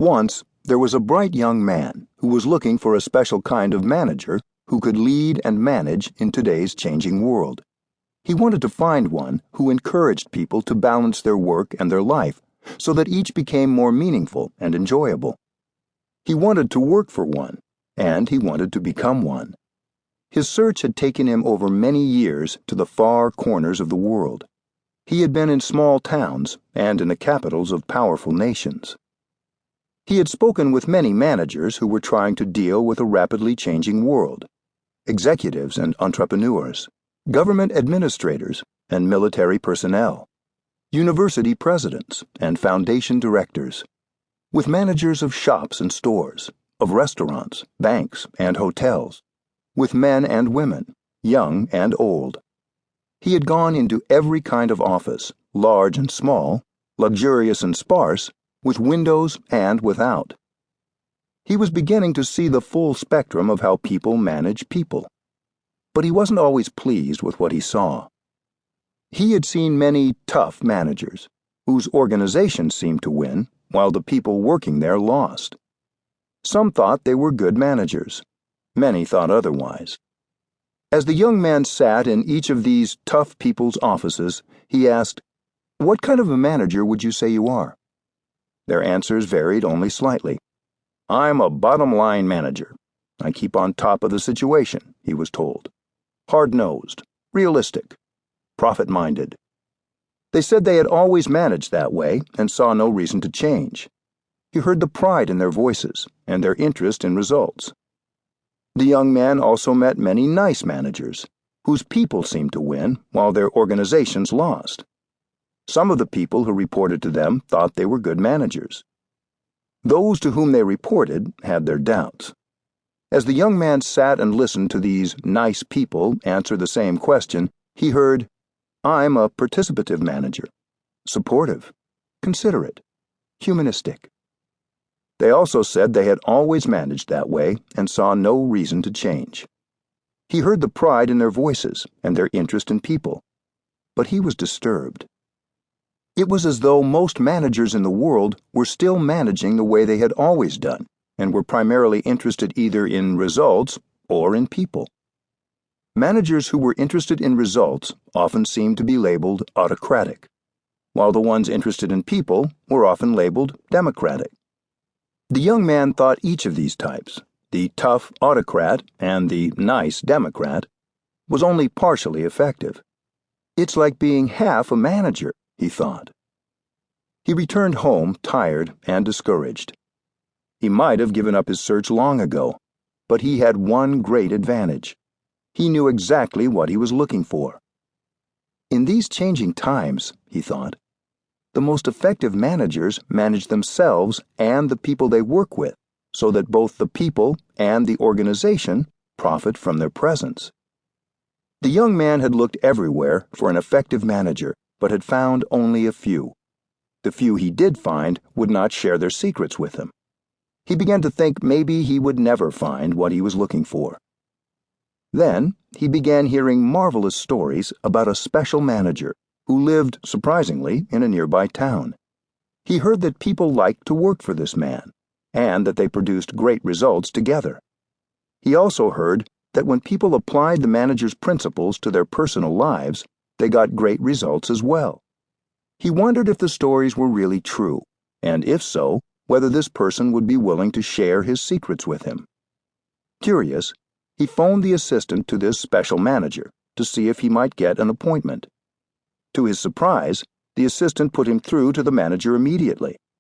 Once, there was a bright young man who was looking for a special kind of manager who could lead and manage in today's changing world. He wanted to find one who encouraged people to balance their work and their life so that each became more meaningful and enjoyable. He wanted to work for one, and he wanted to become one. His search had taken him over many years to the far corners of the world. He had been in small towns and in the capitals of powerful nations. He had spoken with many managers who were trying to deal with a rapidly changing world, executives and entrepreneurs, government administrators and military personnel, university presidents and foundation directors, with managers of shops and stores, of restaurants, banks, and hotels, with men and women, young and old. He had gone into every kind of office, large and small, luxurious and sparse, with windows and without. He was beginning to see the full spectrum of how people manage people. But he wasn't always pleased with what he saw. He had seen many tough managers, whose organizations seemed to win, while the people working there lost. Some thought they were good managers. Many thought otherwise. As the young man sat in each of these tough people's offices, he asked, "What kind of a manager would you say you are?" Their answers varied only slightly. "I'm a bottom-line manager. I keep on top of the situation," he was told. "Hard-nosed, realistic, profit-minded." They said they had always managed that way and saw no reason to change. He heard the pride in their voices and their interest in results. The young man also met many nice managers, whose people seemed to win while their organizations lost. Some of the people who reported to them thought they were good managers. Those to whom they reported had their doubts. As the young man sat and listened to these nice people answer the same question, he heard, "I'm a participative manager, supportive, considerate, humanistic." They also said they had always managed that way and saw no reason to change. He heard the pride in their voices and their interest in people, but he was disturbed. It was as though most managers in the world were still managing the way they had always done and were primarily interested either in results or in people. Managers who were interested in results often seemed to be labeled autocratic, while the ones interested in people were often labeled democratic. The young man thought each of these types, the tough autocrat and the nice democrat, was only partially effective. "It's like being half a manager," he thought. He returned home tired and discouraged. He might have given up his search long ago, but he had one great advantage. He knew exactly what he was looking for. In these changing times, he thought, the most effective managers manage themselves and the people they work with, so that both the people and the organization profit from their presence. The young man had looked everywhere for an effective manager, but had found only a few. The few he did find would not share their secrets with him. He began to think maybe he would never find what he was looking for. Then he began hearing marvelous stories about a special manager who lived, surprisingly, in a nearby town. He heard that people liked to work for this man, and that they produced great results together. He also heard that when people applied the manager's principles to their personal lives, they got great results as well. He wondered if the stories were really true, and if so, whether this person would be willing to share his secrets with him. Curious, he phoned the assistant to this special manager to see if he might get an appointment. To his surprise, the assistant put him through to the manager immediately.